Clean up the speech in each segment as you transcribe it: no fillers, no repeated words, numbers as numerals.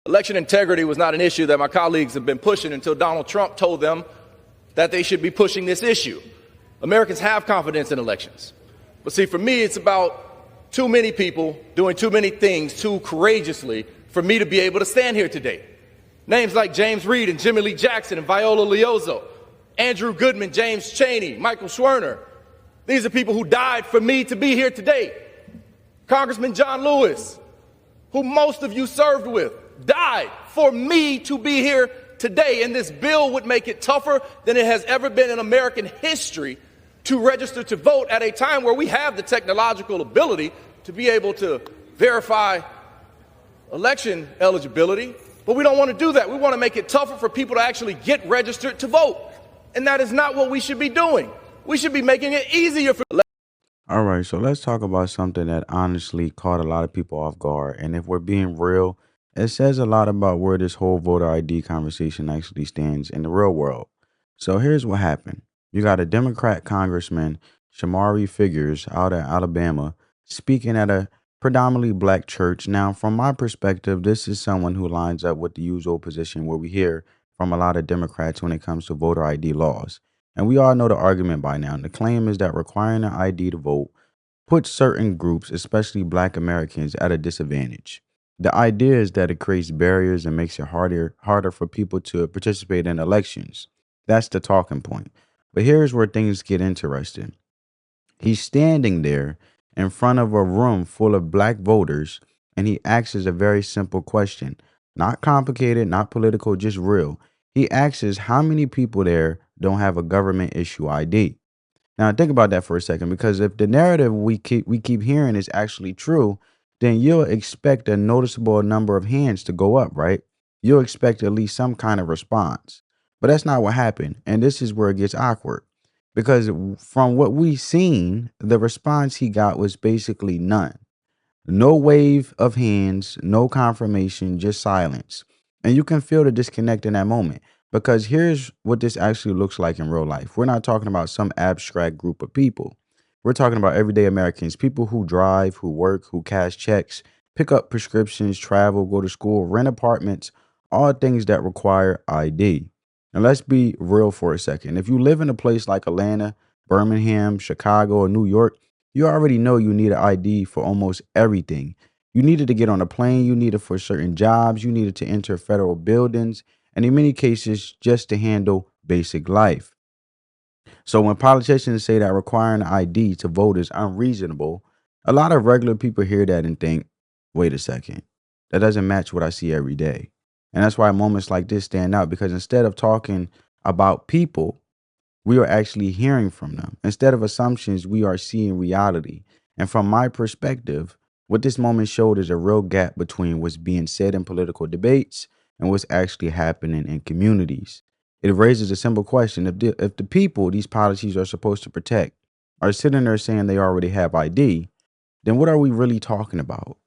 Election integrity was not an issue that my colleagues have been pushing until Donald Trump told them that they should be pushing this issue. Americans have confidence in elections. But see, for me, it's about too many people doing too many things too courageously for me to be able to stand here today. Names like James Reed and Jimmy Lee Jackson and Viola Liuzzo, Andrew Goodman, James Chaney, Michael Schwerner. These are people who died for me to be here today. Congressman John Lewis, who most of you served with, died for me to be here today. And this bill would make it tougher than it has ever been in American history to register to vote at a time where we have the technological ability to be able to verify election eligibility. But we don't want to do that. We want to make it tougher for people to actually get registered to vote. And that is not what we should be doing. We should be making it easier for. All right, so let's talk about something that honestly caught a lot of people off guard. And if we're being real, it says a lot about where this whole voter ID conversation actually stands in the real world. So here's what happened. You got a Democrat congressman, Shamari Figures, out of Alabama, speaking at a predominantly black church. Now, from my perspective, this is someone who lines up with the usual position where we hear from a lot of Democrats when it comes to voter ID laws. And we all know the argument by now. The claim is that requiring an ID to vote puts certain groups, especially black Americans, at a disadvantage. The idea is that it creates barriers and makes it harder for people to participate in elections. That's the talking point. But here's where things get interesting. He's standing there in front of a room full of black voters, and he asks a very simple question. Not complicated, not political, just real. He asks how many people there don't have a government issue ID. Now think about that for a second, because if the narrative we keep hearing is actually true, then you'll expect a noticeable number of hands to go up, right? You'll expect at least some kind of response. But that's not what happened. And this is where it gets awkward. Because from what we've seen, the response he got was basically none. No wave of hands, no confirmation, just silence. And you can feel the disconnect in that moment. Because here's what this actually looks like in real life. We're not talking about some abstract group of people. We're talking about everyday Americans, people who drive, who work, who cash checks, pick up prescriptions, travel, go to school, rent apartments, all things that require ID. And let's be real for a second. If you live in a place like Atlanta, Birmingham, Chicago, or New York, you already know you need an ID for almost everything. You needed to get on a plane, you need it for certain jobs, you needed to enter federal buildings, and in many cases, just to handle basic life. So when politicians say that requiring an ID to vote is unreasonable, a lot of regular people hear that and think, wait a second, that doesn't match what I see every day. And that's why moments like this stand out, because instead of talking about people, we are actually hearing from them. Instead of assumptions, we are seeing reality. And from my perspective, what this moment showed is a real gap between what's being said in political debates and what's actually happening in communities. It raises a simple question. If the people these policies are supposed to protect are sitting there saying they already have ID, then what are we really talking about?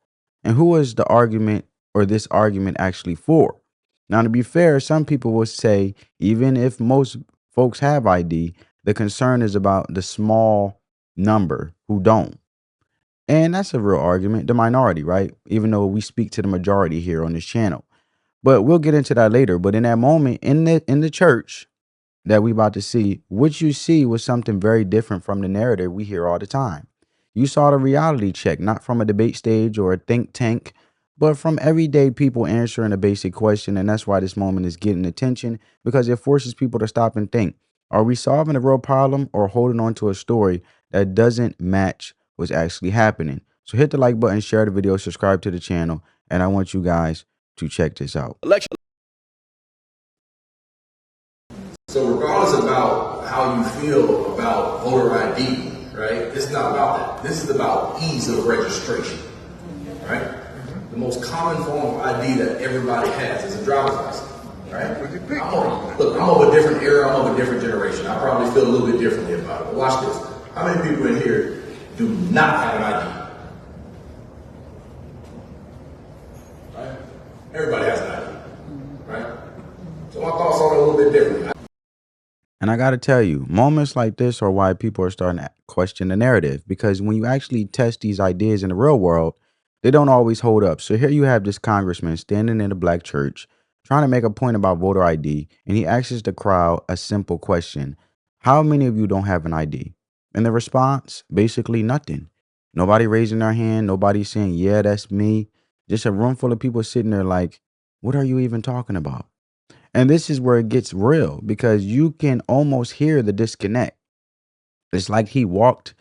And who is the argument or this argument actually for? Now, to be fair, some people will say, even if most folks have ID, the concern is about the small number who don't. And that's a real argument, the minority, right? Even though we speak to the majority here on this channel. But we'll get into that later. But in that moment, in the church that we about to see, what you see was something very different from the narrative we hear all the time. You saw the reality check, not from a debate stage or a think tank, but from everyday people answering a basic question. And that's why this moment is getting attention, because it forces people to stop and think. Are we solving a real problem or holding on to a story that doesn't match what's actually happening? So hit the like button, share the video, subscribe to the channel, and I want you guys to check this out. So regardless about how you feel about voter ID, right? This is not about that. This is about ease of registration, right? The most common form of ID that everybody has is a driver's license, right? I'm of a different era. I'm of a different generation. I probably feel a little bit differently about it. But watch this. How many people in here do not have an ID? Right? Everybody has an ID, right? So my thoughts on it a little bit differently. And I got to tell you, moments like this are why people are starting to question the narrative, because when you actually test these ideas in the real world, they don't always hold up. So here you have this congressman standing in a black church trying to make a point about voter ID, and he asks the crowd a simple question: how many of you don't have an ID? And the response, basically nothing. Nobody raising their hand, nobody saying, yeah, that's me. Just a room full of people sitting there like, what are you even talking about? And this is where it gets real, because you can almost hear the disconnect. It's like he walked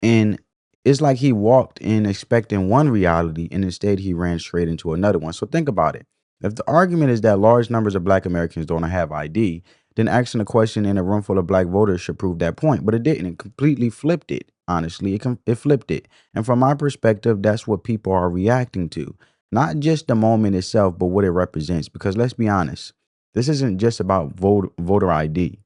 in expecting one reality, and instead he ran straight into another one. So think about it. If the argument is that large numbers of black Americans don't have ID, then asking a question in a room full of black voters should prove that point. But it didn't. It completely flipped it. Honestly, it flipped it. And from my perspective, that's what people are reacting to. Not just the moment itself, but what it represents. Because let's be honest, this isn't just about voter ID.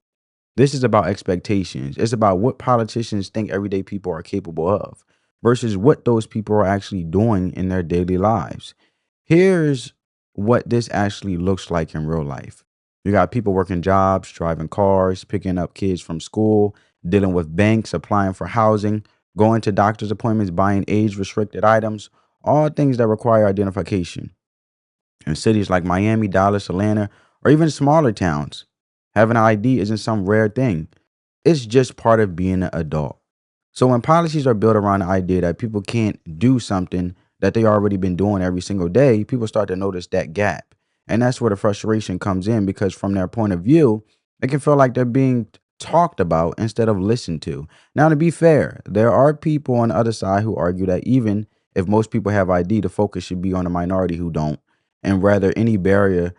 This is about expectations. It's about what politicians think everyday people are capable of versus what those people are actually doing in their daily lives. Here's what this actually looks like in real life. You got people working jobs, driving cars, picking up kids from school, dealing with banks, applying for housing, going to doctor's appointments, buying age restricted items, all things that require identification. In cities like Miami, Dallas, Atlanta, or even smaller towns, having an ID isn't some rare thing. It's just part of being an adult. So when policies are built around the idea that people can't do something that they already been doing every single day, people start to notice that gap. And that's where the frustration comes in, because from their point of view, it can feel like they're being talked about instead of listened to. Now, to be fair, there are people on the other side who argue that even if most people have ID, the focus should be on the minority who don't, and rather any barrier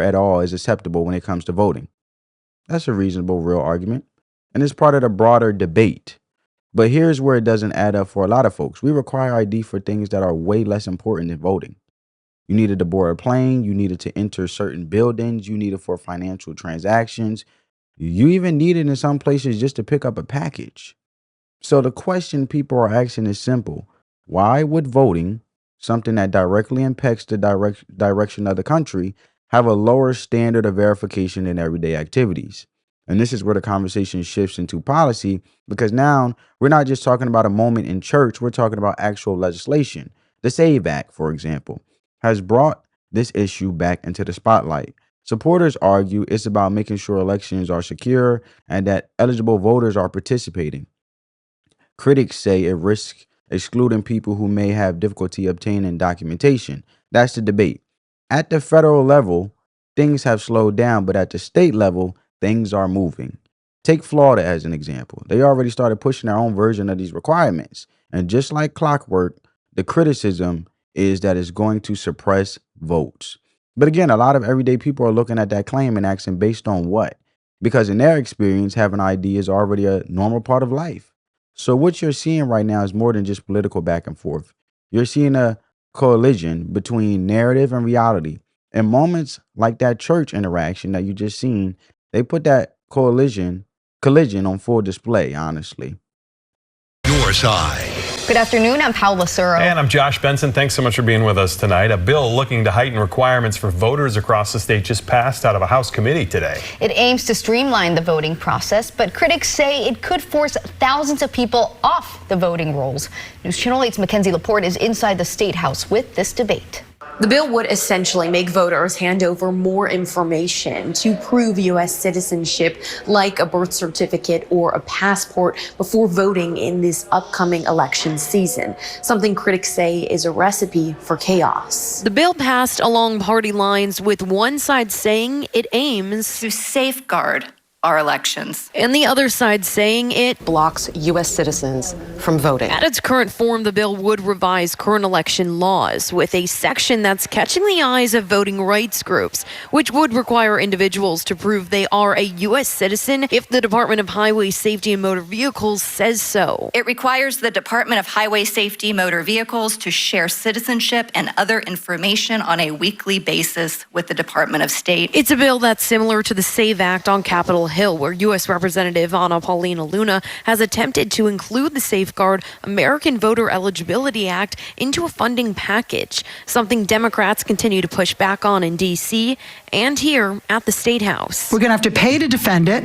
at all is acceptable when it comes to voting. That's a reasonable, real argument, and it's part of the broader debate. But here's where it doesn't add up for a lot of folks. We require ID for things that are way less important than voting. You needed to board a plane, you needed to enter certain buildings, you need it for financial transactions. You even need it in some places just to pick up a package. So the question people are asking is simple. Why would voting, something that directly impacts the direction of the country, have a lower standard of verification than everyday activities? And this is where the conversation shifts into policy, because now we're not just talking about a moment in church, we're talking about actual legislation. The SAVE Act, for example, has brought this issue back into the spotlight. Supporters argue it's about making sure elections are secure and that eligible voters are participating. Critics say it risks excluding people who may have difficulty obtaining documentation. That's the debate. At the federal level, things have slowed down, but at the state level, things are moving. Take Florida as an example. They already started pushing their own version of these requirements. And just like clockwork, the criticism is that it's going to suppress votes. But again, a lot of everyday people are looking at that claim and asking based on what? Because in their experience, having an ID is already a normal part of life. So what you're seeing right now is more than just political back and forth. You're seeing a collision between narrative and reality. In moments like that church interaction that you just seen, they put that collision on full display, honestly. Your side. Good afternoon, I'm Paula Suro. And I'm Josh Benson. Thanks so much for being with us tonight. A bill looking to heighten requirements for voters across the state just passed out of a House committee today. It aims to streamline the voting process, but critics say it could force thousands of people off the voting rolls. News Channel 8's Mackenzie Laporte is inside the State House with this debate. The bill would essentially make voters hand over more information to prove U.S. citizenship, like a birth certificate or a passport, before voting in this upcoming election season, something critics say is a recipe for chaos. The bill passed along party lines, with one side saying it aims to safeguard our elections, and the other side saying it blocks U.S. citizens from voting. At its current form, the bill would revise current election laws with a section that's catching the eyes of voting rights groups, which would require individuals to prove they are a U.S. citizen if the Department of Highway Safety and Motor Vehicles says so. It requires the Department of Highway Safety Motor Vehicles to share citizenship and other information on a weekly basis with the Department of State. It's a bill that's similar to the SAVE Act on Capitol Hill, Hill, where U.S. Representative Anna Paulina Luna has attempted to include the Safeguard American Voter Eligibility Act into a funding package, something Democrats continue to push back on in D.C. and here at the State House. We're going to have to pay to defend it.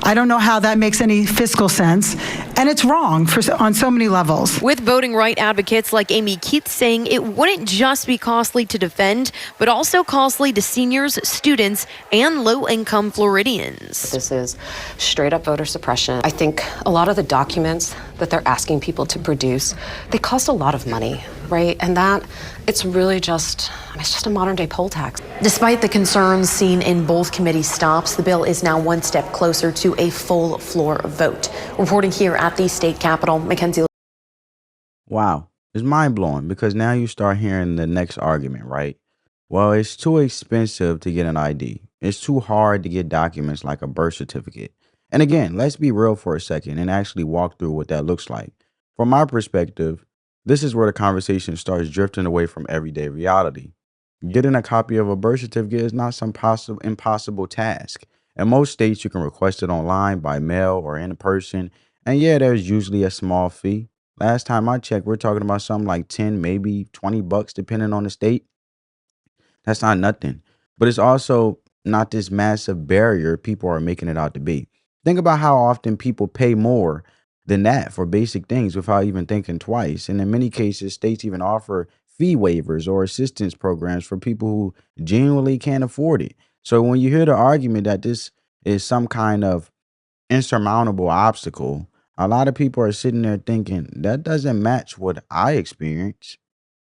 I don't know how that makes any fiscal sense, and it's wrong on so many levels. With voting right advocates like Amy Keith saying it wouldn't just be costly to defend, but also costly to seniors, students, and low-income Floridians. This is straight up voter suppression. I think a lot of the documents that they're asking people to produce, they cost a lot of money, right? And that, it's really just a modern day poll tax. Despite the concerns seen in both committee stops, the bill is now one step closer to a full floor vote. Reporting here at the state capitol, Mackenzie. Wow. It's mind-blowing because now you start hearing the next argument, right? Well, it's too expensive to get an ID. It's too hard to get documents like a birth certificate. And again, let's be real for a second and actually walk through what that looks like. From my perspective, this is where the conversation starts drifting away from everyday reality. Getting a copy of a birth certificate is not some impossible task. In most states, you can request it online, by mail, or in person. And yeah, there's usually a small fee. Last time I checked, we're talking about something like 10, maybe $20, depending on the state. That's not nothing. But it's also not this massive barrier people are making it out to be. Think about how often people pay more than that for basic things without even thinking twice. And in many cases, states even offer fee waivers or assistance programs for people who genuinely can't afford it. So when you hear the argument that this is some kind of insurmountable obstacle, a lot of people are sitting there thinking that doesn't match what I experience.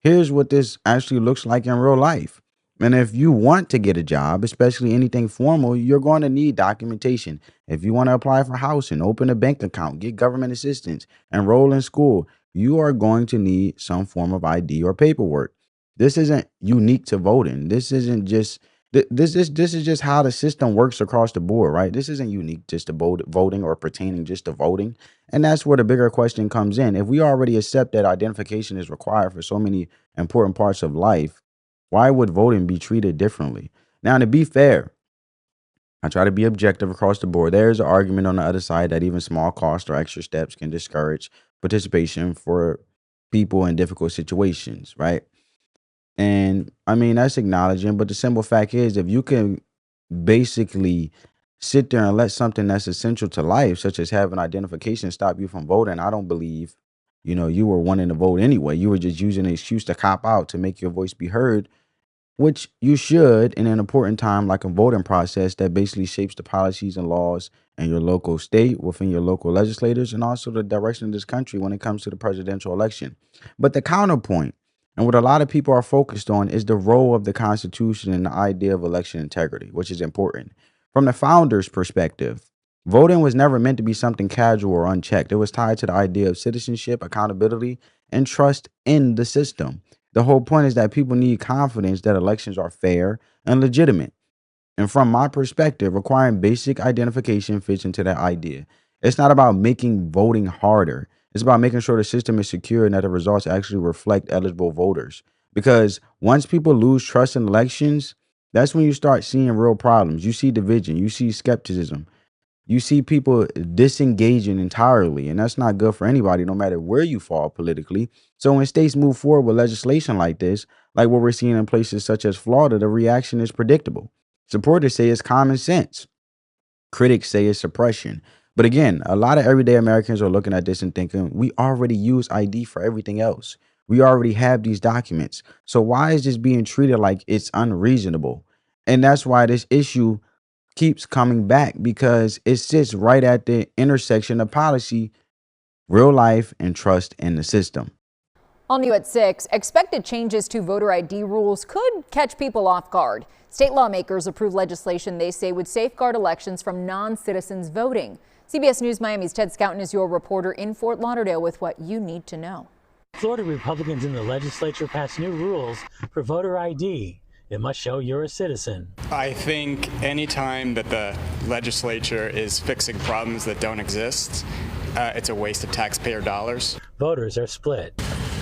Here's what this actually looks like in real life. And if you want to get a job, especially anything formal, you're going to need documentation. If you want to apply for housing, open a bank account, get government assistance, enroll in school, you are going to need some form of ID or paperwork. This isn't unique to voting. This isn't just this is just how the system works across the board, right? This isn't unique just to voting or pertaining just to voting. And that's where the bigger question comes in. If we already accept that identification is required for so many important parts of life, why would voting be treated differently? Now, to be fair, I try to be objective across the board. There's an argument on the other side that even small costs or extra steps can discourage participation for people in difficult situations, right? And I mean, that's acknowledging, but the simple fact is, if you can basically sit there and let something that's essential to life, such as having identification, stop you from voting, I don't believe, you were wanting to vote anyway. You were just using an excuse to cop out to make your voice be heard, which you should in an important time like a voting process that basically shapes the policies and laws in your local state, within your local legislators, and also the direction of this country when it comes to the presidential election. But the counterpoint, and what a lot of people are focused on, is the role of the Constitution and the idea of election integrity, which is important. From the founders' perspective, voting was never meant to be something casual or unchecked. It was tied to the idea of citizenship, accountability, and trust in the system. The whole point is that people need confidence that elections are fair and legitimate. And from my perspective, requiring basic identification fits into that idea. It's not about making voting harder. It's about making sure the system is secure and that the results actually reflect eligible voters. Because once people lose trust in elections, that's when you start seeing real problems. You see division, you see skepticism, you see people disengaging entirely, and that's not good for anybody, no matter where you fall politically. So when states move forward with legislation like this, like what we're seeing in places such as Florida, the reaction is predictable. Supporters say it's common sense. Critics say it's suppression. But again, a lot of everyday Americans are looking at this and thinking, we already use ID for everything else. We already have these documents. So why is this being treated like it's unreasonable? And that's why this issue keeps coming back, because it sits right at the intersection of policy, real life, and trust in the system. All new at 6, expected changes to voter ID rules could catch people off guard. State lawmakers approved legislation they say would safeguard elections from non-citizens voting. CBS News Miami's Ted Scouten is your reporter in Fort Lauderdale with what you need to know. Florida Republicans in the legislature passed new rules for voter ID. It must show you're a citizen. I think any time that the legislature is fixing problems that don't exist, it's a waste of taxpayer dollars. Voters are split.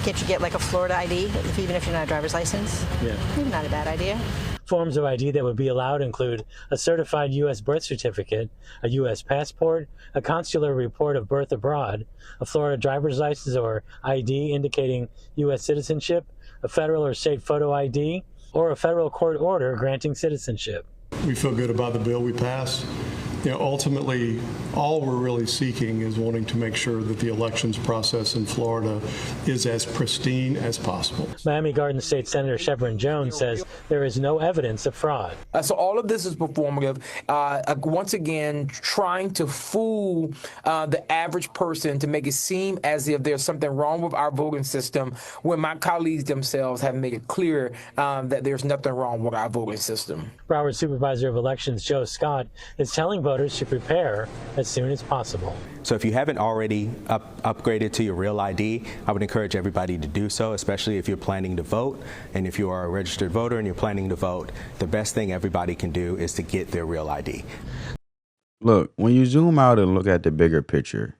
Can't you get like a Florida ID, even if you're not a driver's license? Yeah. Not a bad idea. Forms of ID that would be allowed include a certified U.S. birth certificate, a U.S. passport, a consular report of birth abroad, a Florida driver's license or ID indicating U.S. citizenship, a federal or state photo ID, or a federal court order granting citizenship. We feel good about the bill we passed. Ultimately, all we're really seeking is wanting to make sure that the elections process in Florida is as pristine as possible. Miami Garden State Senator Shepard Jones says there is no evidence of fraud. So all of this is performative. Once again, trying to fool the average person to make it seem as if there's something wrong with our voting system, when my colleagues themselves have made it clear that there's nothing wrong with our voting system. Broward Supervisor of Elections Joe Scott is telling voters to prepare as soon as possible. So if you haven't already upgraded to your Real ID, I would encourage everybody to do so, especially if you're planning to vote. And if you are a registered voter and you're planning to vote, the best thing everybody can do is to get their Real ID. Look, when you zoom out and look at the bigger picture,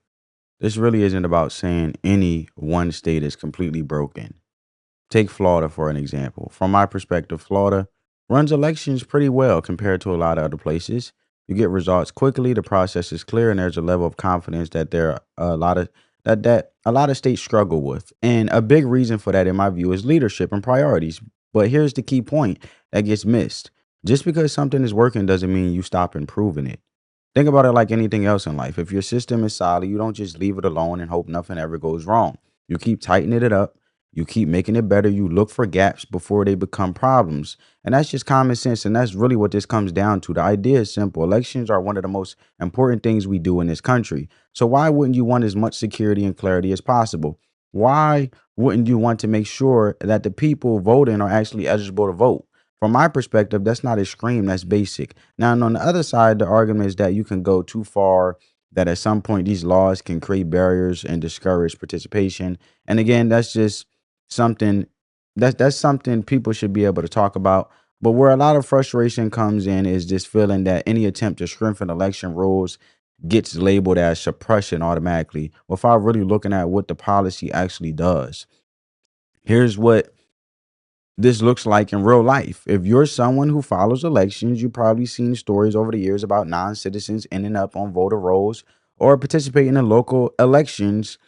this really isn't about saying any one state is completely broken. Take Florida for an example. From my perspective, Florida runs elections pretty well compared to a lot of other places. You get results quickly, the process is clear, and there's a level of confidence that there are a lot of states struggle with. And a big reason for that, in my view, is leadership and priorities. But here's the key point that gets missed. Just because something is working doesn't mean you stop improving it. Think about it like anything else in life. If your system is solid, you don't just leave it alone and hope nothing ever goes wrong. You keep tightening it up. You keep making it better. You look for gaps before they become problems. And that's just common sense. And that's really what this comes down to. The idea is simple. Elections are one of the most important things we do in this country. So why wouldn't you want as much security and clarity as possible? Why wouldn't you want to make sure that the people voting are actually eligible to vote? From my perspective, that's not extreme. That's basic. Now, on the other side, the argument is that you can go too far, that at some point these laws can create barriers and discourage participation. And again, that's just something that's something people should be able to talk about. But where a lot of frustration comes in is this feeling that any attempt to strengthen election rules gets labeled as suppression automatically without really looking at what the policy actually does. Here's what this looks like in real life. If you're someone who follows elections, you've probably seen stories over the years about non-citizens ending up on voter rolls or participating in local elections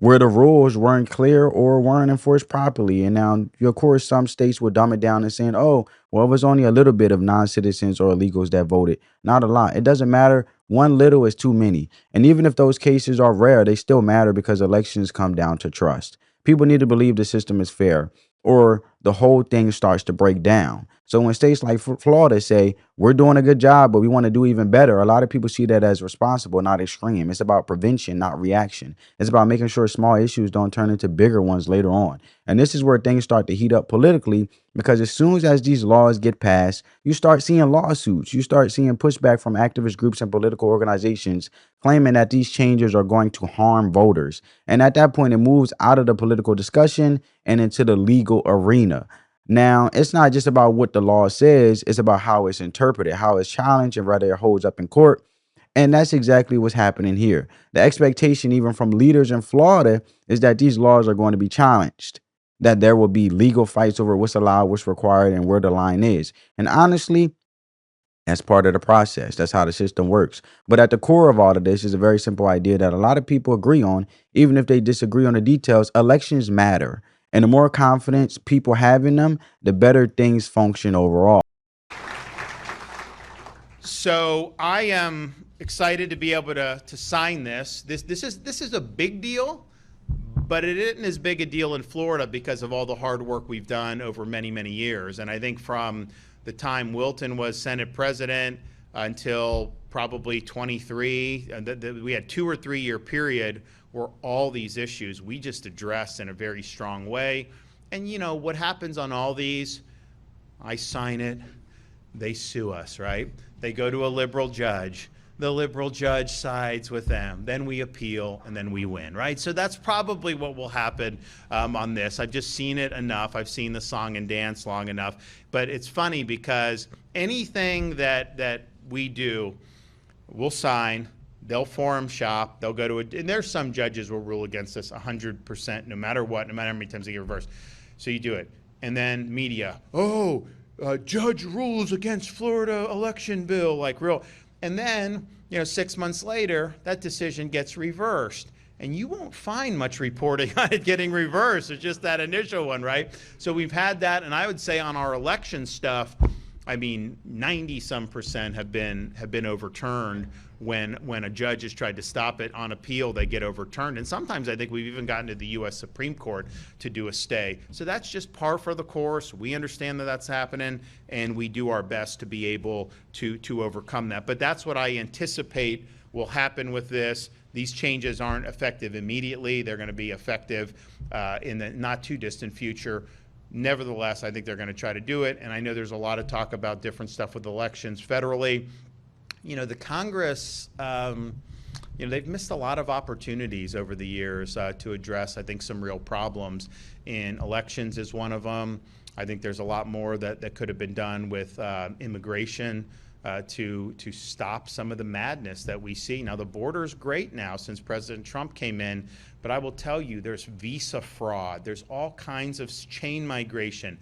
where the rules weren't clear or weren't enforced properly. And now, of course, some states would dumb it down and saying, oh, well, it was only a little bit of non-citizens or illegals that voted. Not a lot. It doesn't matter. One little is too many. And even if those cases are rare, they still matter because elections come down to trust. People need to believe the system is fair, or the whole thing starts to break down. So when states like Florida say, we're doing a good job, but we want to do even better, a lot of people see that as responsible, not extreme. It's about prevention, not reaction. It's about making sure small issues don't turn into bigger ones later on. And this is where things start to heat up politically, because as soon as these laws get passed, you start seeing lawsuits. You start seeing pushback from activist groups and political organizations claiming that these changes are going to harm voters. And at that point, it moves out of the political discussion and into the legal arena. Now, it's not just about what the law says, it's about how it's interpreted, how it's challenged, and whether it holds up in court. And that's exactly what's happening here. The expectation, even from leaders in Florida, is that these laws are going to be challenged, that there will be legal fights over what's allowed, what's required, and where the line is. And honestly, that's part of the process. That's how the system works. But at the core of all of this is a very simple idea that a lot of people agree on, even if they disagree on the details. Elections matter. And the more confidence people have in them, the better things function overall. So I am excited to be able to sign this. This is a big deal, but it isn't as big a deal in Florida because of all the hard work we've done over many, many years. And I think from the time Wilton was Senate president until probably 23, we had 2 or 3 year period where all these issues we just addressed in a very strong way. And you know what happens on all these? I sign it, they sue us, right? They go to a liberal judge. The liberal judge sides with them. Then we appeal, and then we win, right? So that's probably what will happen on this. I've just seen it enough. I've seen the song and dance long enough. But it's funny because anything that we do, we'll sign. They'll forum shop. They'll go to and there's some judges will rule against us 100%, no matter what, no matter how many times they get reversed. So you do it. And then media, oh, judge rules against Florida election bill, like real. And then, 6 months later, that decision gets reversed. And you won't find much reporting on it getting reversed. It's just that initial one, right? So we've had that, and I would say on our election stuff, 90-some% have been overturned. When a judge has tried to stop it on appeal, they get overturned. And sometimes I think we've even gotten to the U.S. Supreme Court to do a stay. So that's just par for the course. We understand that that's happening, and we do our best to be able to overcome that. But that's what I anticipate will happen with this. These changes aren't effective immediately. They're going to be effective in the not too distant future. Nevertheless, I think they're going to try to do it. And I know there's a lot of talk about different stuff with elections federally. The Congress, they've missed a lot of opportunities over the years to address, I think, some real problems. In elections is one of them. I think there's a lot more that could have been done with immigration to stop some of the madness that we see. Now, the border is great now since President Trump came in, but I will tell you there's visa fraud. There's all kinds of chain migration,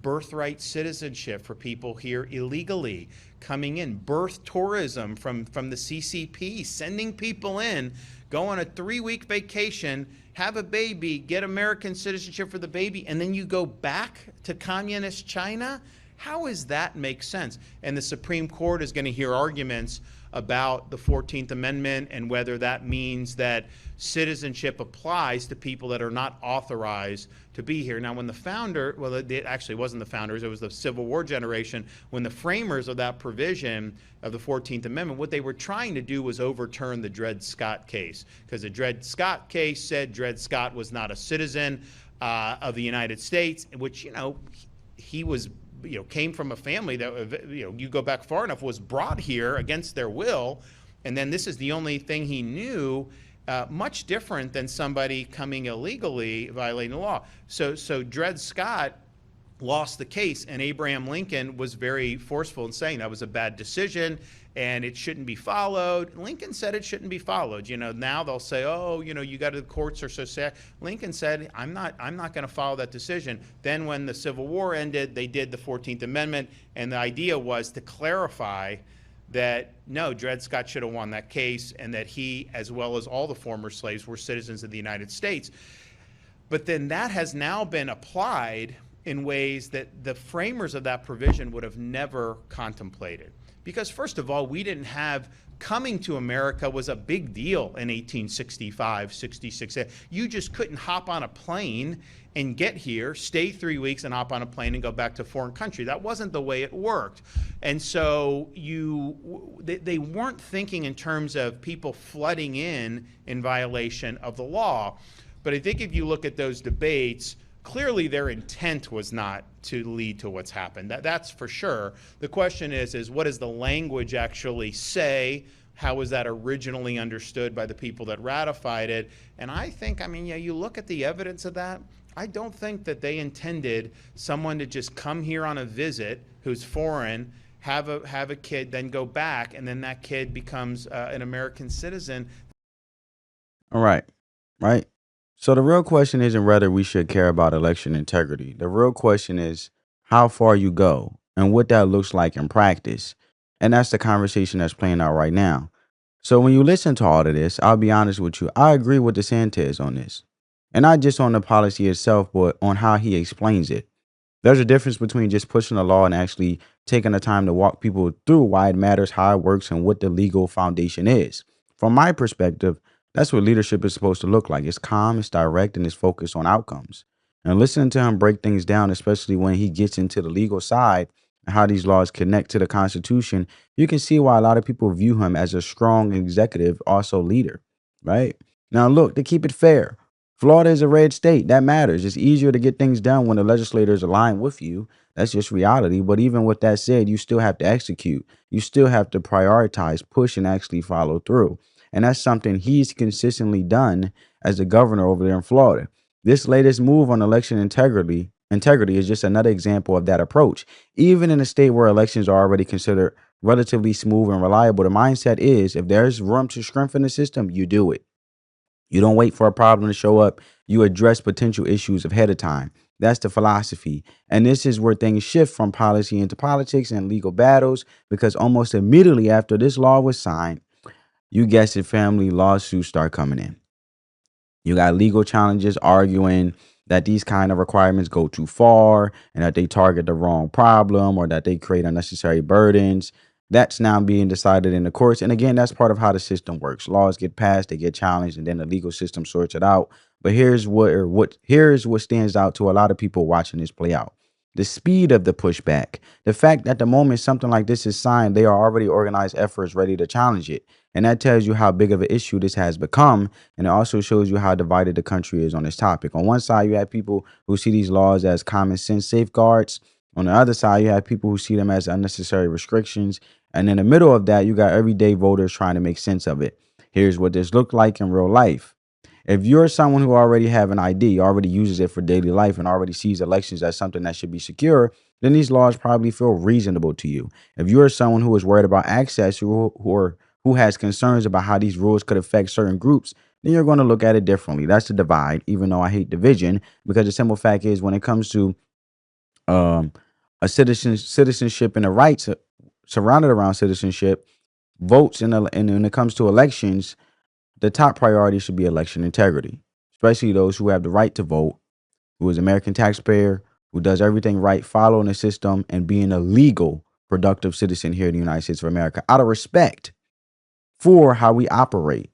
birthright citizenship for people here illegally coming in, birth tourism from the CCP, sending people in, go on a 3-week vacation, have a baby, get American citizenship for the baby, and then you go back to communist China? How does that make sense? And the Supreme Court is going to hear arguments about the 14th Amendment and whether that means that citizenship applies to people that are not authorized to be here. Now, when the founder, well, it actually wasn't the founders, it was the Civil War generation, when the framers of that provision of the 14th Amendment, what they were trying to do was overturn the Dred Scott case, because the Dred Scott case said Dred Scott was not a citizen of the United States, which, he was, came from a family that, you go back far enough, was brought here against their will, and then this is the only thing he knew. Much different than somebody coming illegally violating the law. So Dred Scott lost the case, and Abraham Lincoln was very forceful in saying that was a bad decision and it shouldn't be followed. Lincoln said it shouldn't be followed. Now they'll say, oh, you got to, the courts are so sad. Lincoln said, I'm not going to follow that decision. Then when the Civil War ended, they did the 14th Amendment, and the idea was to clarify that no, Dred Scott should have won that case, and that he, as well as all the former slaves, were citizens of the United States. But then that has now been applied in ways that the framers of that provision would have never contemplated. Because first of all, we didn't have, coming to America was a big deal in 1865, 66. You just couldn't hop on a plane and get here, stay 3 weeks and hop on a plane and go back to a foreign country. That wasn't the way it worked. And so they weren't thinking in terms of people flooding in violation of the law. But I think if you look at those debates, clearly their intent was not to lead to what's happened. That's for sure. The question is what does the language actually say? How was that originally understood by the people that ratified it? And I think, you look at the evidence of that, I don't think that they intended someone to just come here on a visit who's foreign, have a kid, then go back, and then that kid becomes an American citizen. All right. Right. So the real question isn't whether we should care about election integrity. The real question is how far you go and what that looks like in practice. And that's the conversation that's playing out right now. So when you listen to all of this, I'll be honest with you, I agree with DeSantis on this. And not just on the policy itself, but on how he explains it. There's a difference between just pushing a law and actually taking the time to walk people through why it matters, how it works, and what the legal foundation is. From my perspective, that's what leadership is supposed to look like. It's calm, it's direct, and it's focused on outcomes. And listening to him break things down, especially when he gets into the legal side and how these laws connect to the Constitution, you can see why a lot of people view him as a strong executive, also leader, right? Now, look, to keep it fair, Florida is a red state. That matters. It's easier to get things done when the legislators align with you. That's just reality. But even with that said, you still have to execute. You still have to prioritize, push, and actually follow through. And that's something he's consistently done as the governor over there in Florida. This latest move on election integrity is just another example of that approach. Even in a state where elections are already considered relatively smooth and reliable, the mindset is if there's room to strengthen the system, you do it. You don't wait for a problem to show up. You address potential issues ahead of time. That's the philosophy. And this is where things shift from policy into politics and legal battles, because almost immediately after this law was signed, you guessed it, family, lawsuits start coming in. You got legal challenges arguing that these kind of requirements go too far and that they target the wrong problem or that they create unnecessary burdens. That's now being decided in the courts. And again, that's part of how the system works. Laws get passed, they get challenged, and then the legal system sorts it out. But here's what stands out to a lot of people watching this play out. The speed of the pushback. The fact that the moment something like this is signed, they are already organized efforts ready to challenge it. And that tells you how big of an issue this has become. And it also shows you how divided the country is on this topic. On one side, you have people who see these laws as common sense safeguards. On the other side, you have people who see them as unnecessary restrictions. And in the middle of that, you got everyday voters trying to make sense of it. Here's what this looked like in real life. If you're someone who already have an ID, already uses it for daily life, and already sees elections as something that should be secure, then these laws probably feel reasonable to you. If you're someone who is worried about access or who has concerns about how these rules could affect certain groups, then you're going to look at it differently. That's the divide, even though I hate division, because the simple fact is when it comes to a citizenship and the rights surrounded around citizenship, votes and when it comes to elections, the top priority should be election integrity, especially those who have the right to vote, who is an American taxpayer, who does everything right, following the system, and being a legal, productive citizen here in the United States of America, out of respect for how we operate.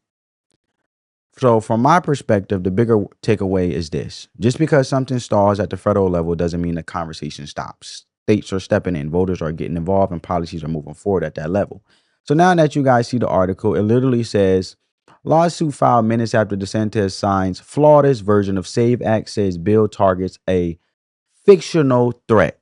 So from my perspective, the bigger takeaway is this. Just because something stalls at the federal level doesn't mean the conversation stops. States are stepping in, voters are getting involved, and policies are moving forward at that level. So now that you guys see the article, it literally says, lawsuit filed minutes after DeSantis signs Florida's version of SAVE Act says bill targets a fictional threat.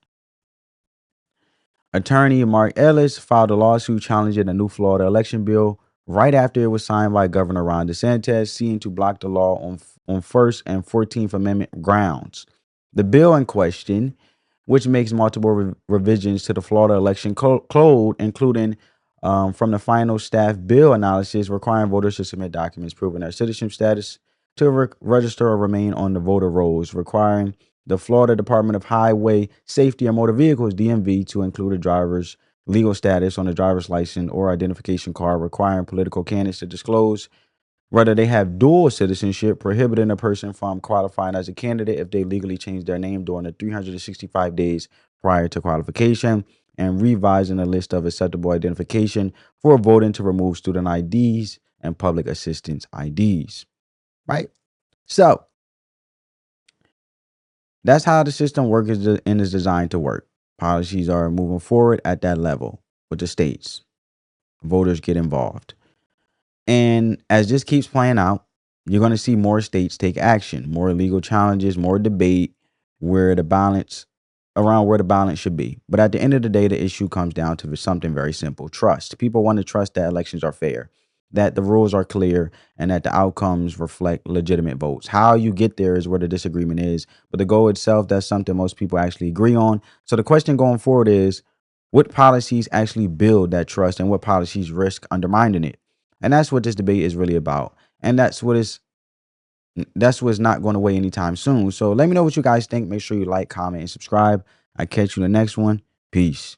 Attorney Marc Elias filed a lawsuit challenging the new Florida election bill right after it was signed by Governor Ron DeSantis, seeking to block the law on First and 14th Amendment grounds. The bill in question, which makes multiple revisions to the Florida election code, including from the final staff bill analysis requiring voters to submit documents proving their citizenship status to register or remain on the voter rolls, requiring the Florida Department of Highway Safety and Motor Vehicles, DMV, to include a driver's legal status on a driver's license or identification card, requiring political candidates to disclose whether they have dual citizenship, prohibiting a person from qualifying as a candidate if they legally change their name during the 365 days prior to qualification, and revising a list of acceptable identification for voting to remove student IDs and public assistance IDs. Right? So that's how the system works and is designed to work. Policies are moving forward at that level with the states. Voters get involved. And as this keeps playing out, you're going to see more states take action, more legal challenges, more debate where the balance should be. But at the end of the day, the issue comes down to something very simple: trust. People want to trust that elections are fair, that the rules are clear, and that the outcomes reflect legitimate votes. How you get there is where the disagreement is. But the goal itself, that's something most people actually agree on. So the question going forward is, what policies actually build that trust and what policies risk undermining it? And that's what this debate is really about. And that's what's not going away anytime soon. So let me know what you guys think. Make sure you like, comment, and subscribe. I catch you in the next one. Peace.